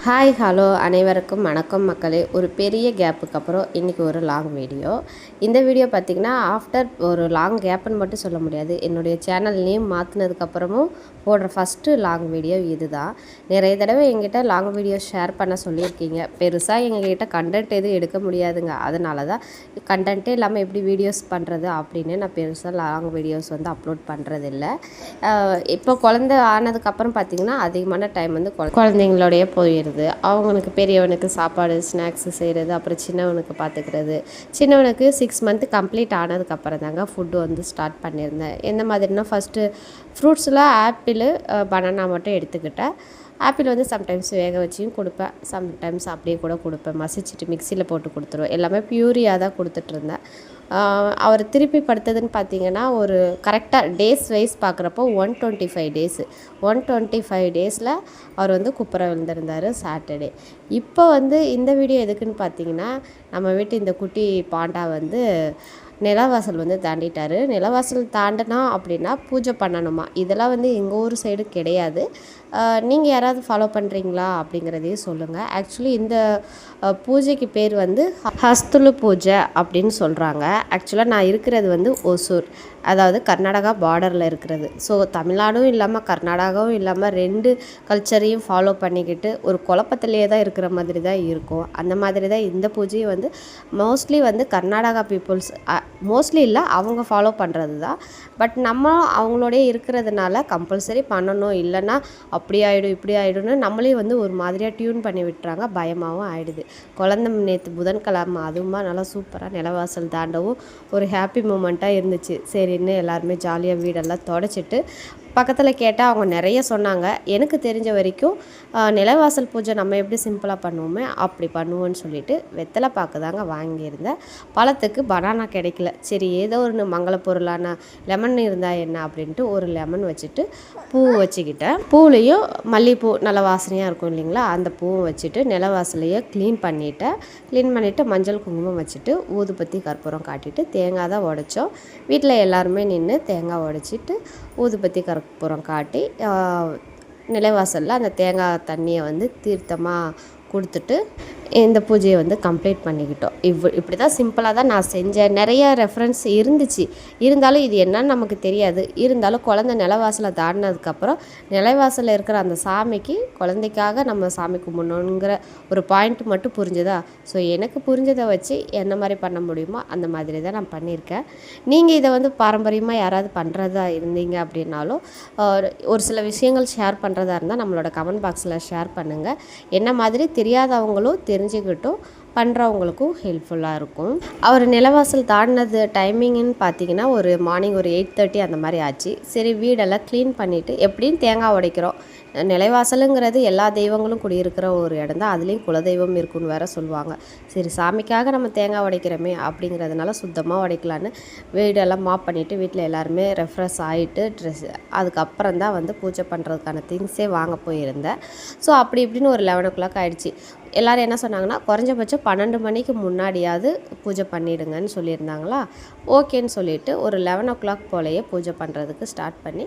Hi hello அனைவருக்கும் வணக்கம் மக்களே. ஒரு பெரிய கேப்புக்கு அப்புறம் இன்றைக்கி ஒரு லாங் வீடியோ. இந்த வீடியோ பார்த்திங்கன்னா ஆஃப்டர் ஒரு லாங் கேப்புன்னு மட்டும் சொல்ல முடியாது, என்னுடைய சேனல் நேம் மாற்றினதுக்கப்புறமும் போடுற ஃபஸ்ட்டு லாங் வீடியோ இது தான். நிறைய தடவை எங்கிட்ட லாங் வீடியோ ஷேர் பண்ண சொல்லியிருக்கீங்க. பெருசாக எங்ககிட்ட கண்டென்ட் எதுவும் எடுக்க முடியாதுங்க, அதனால தான் கண்டென்ட்டே இல்லாமல் எப்படி வீடியோஸ் பண்ணுறது அப்படின்னு நான் பெருசாக லாங் வீடியோஸ் வந்து அப்லோட் பண்ணுறதில்ல. இப்போ குழந்தை ஆனதுக்கப்புறம் பார்த்திங்கன்னா அதிகமான டைம் வந்து குழந்தைங்களோடைய போயிடுது. அவங்களுக்கு பெரியவனுக்கு சாப்பாடு ஸ்நாக்ஸு செய்கிறது, அப்புறம் சின்னவனுக்கு பார்த்துக்கிறது. சின்னவனுக்கு 6 மந்த் கம்ப்ளீட் ஆனதுக்கப்புறம் தாங்க ஃபுட்டு வந்து ஸ்டார்ட் பண்ணியிருந்தேன். எந்த மாதிரினா ஃபஸ்ட்டு ஃப்ரூட்ஸில் ஆப்பிள் பனானா மட்டும் எடுத்துக்கிட்டேன். ஆப்பிள் வந்து சம்டைம்ஸ் வேக வச்சியும் கொடுப்பேன், சம்டைம்ஸ் அப்படியே கூட கொடுப்பேன். மசிச்சுட்டு மிக்சியில் போட்டு கொடுத்துருவேன். எல்லாமே பியூரியாக தான் கொடுத்துட்ருந்தேன். அவர் திருப்பி படுத்ததுன்னு பார்த்தீங்கன்னா ஒரு கரெக்டாக டேஸ் வைஸ் பார்க்குறப்போ 125 டேஸு. 125 டேஸில் அவர் வந்து குப்புற விழுந்திருந்தார் சாட்டர்டே. இப்போ வந்து இந்த வீடியோ எதுக்குன்னு பார்த்தீங்கன்னா, நம்ம வீட்டு இந்த குட்டி பாண்டா வந்து நிலவாசல் வந்து தாண்டிட்டார். நிலவாசல் தாண்டினா அப்படின்னா பூஜை பண்ணணுமா, இதெல்லாம் வந்து எங்கள் ஊர் சைடு கிடையாது. நீங்கள் யாராவது ஃபாலோ பண்ணுறீங்களா அப்படிங்கிறதையும் சொல்லுங்கள். ஆக்சுவலி இந்த பூஜைக்கு பேர் வந்து ஹஸ்துலு பூஜை அப்படின்னு சொல்கிறாங்க. ஆக்சுவலாக நான் இருக்கிறது வந்து ஒசூர், அதாவது கர்நாடகா பார்டரில் இருக்கிறது. ஸோ தமிழ்நாடும் இல்லாமல் கர்நாடகாவும் இல்லாமல் 2 கல்ச்சரையும் ஃபாலோ பண்ணிக்கிட்டு ஒரு குழப்பத்திலே தான் இருக்கிற மாதிரி தான் இருக்கும். அந்த மாதிரி தான் இந்த பூஜையை வந்து மோஸ்ட்லி வந்து கர்நாடகா பீப்புள்ஸ் மோஸ்ட்லி இல்லை, அவங்க ஃபாலோ பண்ணுறது தான். பட் நம்ம அவங்களோடய இருக்கிறதுனால கம்பல்சரி பண்ணணும், இல்லைன்னா அப்படி ஆகிடும் இப்படி ஆகிடும்னு நம்மளே வந்து ஒரு மாதிரியாக டியூன் பண்ணி விட்டுறாங்க. பயமாகவும் ஆகிடுது. குழந்தை நேற்று புதன்கிழமை அதுவுமா நல்லா சூப்பராக நிலவாசல் தாண்டவும் ஒரு ஹாப்பி மூமெண்ட்டாக இருந்துச்சு. சரின்னு எல்லாருமே ஜாலியாக வீடெல்லாம் தொடச்சிட்டு பக்கத்தில் கேட்டால் அவங்க நிறைய சொன்னாங்க. எனக்கு தெரிஞ்ச வரைக்கும் நிலவாசல் பூஜை நம்ம எப்படி சிம்பிளாக பண்ணுவோமே அப்படி பண்ணுவோன்னு சொல்லிட்டு வெத்தலை பாக்கு தாங்க வாங்கியிருந்தேன். பழத்துக்கு பனானா கிடைக்கல, சரி ஏதோ ஒரு மங்கள பொருளான லெமன் இருந்தால் என்ன அப்படின்ட்டு ஒரு லெமன் வச்சுட்டு பூ வச்சுக்கிட்டேன். பூலையும் மல்லிகைப்பூ நல்ல வாசனையாக இருக்கும் இல்லைங்களா, அந்த பூவும் வச்சுட்டு நிலவாசலையே க்ளீன் பண்ணிவிட்டு மஞ்சள் குங்குமம் வச்சுட்டு ஊதுபத்தி கற்பூரம் காட்டிட்டு தேங்காய் தான் உடைச்சோம். வீட்டில் எல்லாருமே நின்று தேங்காய் உடைச்சிட்டு ஊதுபத்தி கற்பூரம் காட்டி நிலைவாசலில் அந்த தேங்காய் தண்ணியை வந்து தீர்த்தமாக கொடுத்துட்டு இந்த பூஜையை வந்து கம்ப்ளீட் பண்ணிக்கிட்டோம். இப்படி தான் சிம்பிளாக தான் நான் செஞ்சேன். நிறைய ரெஃபரன்ஸ் இருந்துச்சு, இருந்தாலும் இது என்னன்னு நமக்கு தெரியாது. இருந்தாலும் குழந்தை நிலவாசலை தாண்டினதுக்கப்புறம் நிலவாசலில் இருக்கிற அந்த சாமிக்கு குழந்தைக்காக நம்ம சாமி கும்பிடணுங்கிற ஒரு பாயிண்ட் மட்டும் புரிஞ்சுதா. ஸோ எனக்கு புரிஞ்சதை வச்சு என்ன மாதிரி பண்ண முடியுமோ அந்த மாதிரி தான் நான் பண்ணியிருக்கேன். நீங்கள் இதை வந்து பாரம்பரியமாக யாராவது பண்ணுறதா இருந்தீங்க அப்படின்னாலும் ஒரு சில விஷயங்கள் ஷேர் பண்ணுறதா இருந்தால் நம்மளோட கமெண்ட் பாக்ஸில் ஷேர் பண்ணுங்கள். என்ன மாதிரி தெரியாதவங்களும் தெரிஞ்சுக்கிட்டும் பண்ணுறவங்களுக்கும் ஹெல்ப்ஃபுல்லாக இருக்கும். அவர் நிலவாசல் தாண்டினது டைமிங்குன்னு பார்த்தீங்கன்னா ஒரு மார்னிங் ஒரு 8:30 அந்த மாதிரி ஆச்சு. சரி வீடெல்லாம் க்ளீன் பண்ணிவிட்டு எப்படின்னு தேங்காய் உடைக்கிறோம். நிலைவாசலுங்கிறது எல்லா தெய்வங்களும் குடியிருக்கிற ஒரு இடம் தான், அதுலேயும் குலதெய்வம் இருக்குன்னு வேறு சொல்லுவாங்க. சரி சாமிக்காக நம்ம தேங்காய் உடைக்கிறோமே அப்படிங்கிறதுனால சுத்தமாக உடைக்கலான்னு வீடெல்லாம் மாப் பண்ணிவிட்டு வீட்டில் எல்லாருமே ரெஃப்ரெஷ் ஆகிட்டு அதுக்கப்புறம் தான் வந்து பூஜை பண்ணுறதுக்கான திங்ஸே வாங்க போயிருந்தேன். ஸோ அப்படி இப்படின்னு ஒரு 11 o'clock ஆகிடுச்சு. எல்லோரும் என்ன சொன்னாங்கன்னா குறைஞ்சபட்சம் 12 மணிக்கு முன்னாடியாவது பூஜை பண்ணிவிடுங்கன்னு சொல்லியிருந்தாங்களா. ஓகேன்னு சொல்லிவிட்டு ஒரு 11 o'clock போலேயே பூஜை பண்ணுறதுக்கு ஸ்டார்ட் பண்ணி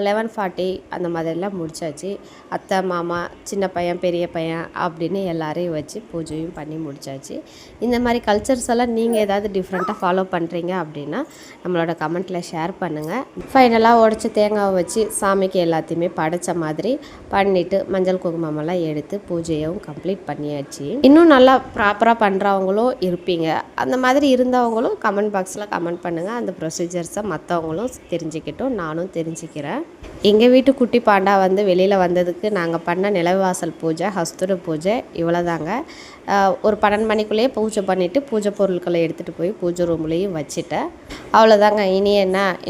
11:40 அந்த மாதிரிலாம் முடிச்சாச்சு. அத்தை மாமா சின்ன பையன் பெரிய பையன் அப்படின்னு எல்லாரையும் வச்சு பூஜையும் பண்ணி முடிச்சாச்சு. இந்த மாதிரி கல்ச்சர்ஸ் எல்லாம் நீங்கள் ஏதாவது டிஃப்ரெண்ட்டாக ஃபாலோ பண்ணுறீங்க அப்படின்னா நம்மளோட கமெண்ட்டில் ஷேர் பண்ணுங்கள். ஃபைனலாக உடச்சி தேங்காவை வச்சு சாமிக்கு எல்லாத்தையுமே படைச்ச மாதிரி பண்ணிவிட்டு மஞ்சள் குங்குமமெல்லாம் எடுத்து பூஜையும் கம்ப்ளீட் பண்ணியாச்சு. இன்னும் நல்லா ப்ராப்பராக பண்ணுறவங்களும் இருப்பீங்க. அந்த மாதிரி இருந்தவங்களும் கமெண்ட் பாக்ஸில் கமெண்ட் பண்ணுங்கள். அந்த ப்ரொசீஜர்ஸை மற்றவங்களும் தெரிஞ்சுக்கிட்டும் நானும் தெரிஞ்சுக்கிறேன். எங்கள் வீட்டு குட்டி பாண்டா வந்து வெளியில் வந்ததுக்கு நாங்கள் பண்ண நிலவாசல் பூஜை ஹஸ்துர பூஜை இவ்வளோதாங்க. ஒரு 12 மணிக்குள்ளேயே பூஜை பண்ணிவிட்டு பூஜை பொருட்களை எடுத்துகிட்டு போய் பூஜை ரூம்லேயும் வச்சுட்டேன். அவ்வளோதாங்க.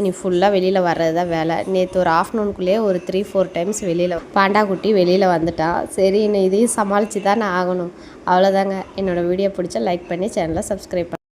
இனி ஃபுல்லாக வெளியில் வர்றது தான் வேலை. நேற்று ஒரு ஆஃப்டர்நூனுக்குள்ளேயே ஒரு 3-4 டைம்ஸ் வெளியில் பாண்டா குட்டி வெளியில் வந்துட்டான். சரி இன்னும் இதையும் சமாளித்து தான் நான் ஆகணும். அவ்வளோதாங்க. என்னோடய வீடியோ பிடிச்சா லைக் பண்ணி சேனலை சப்ஸ்கிரைப்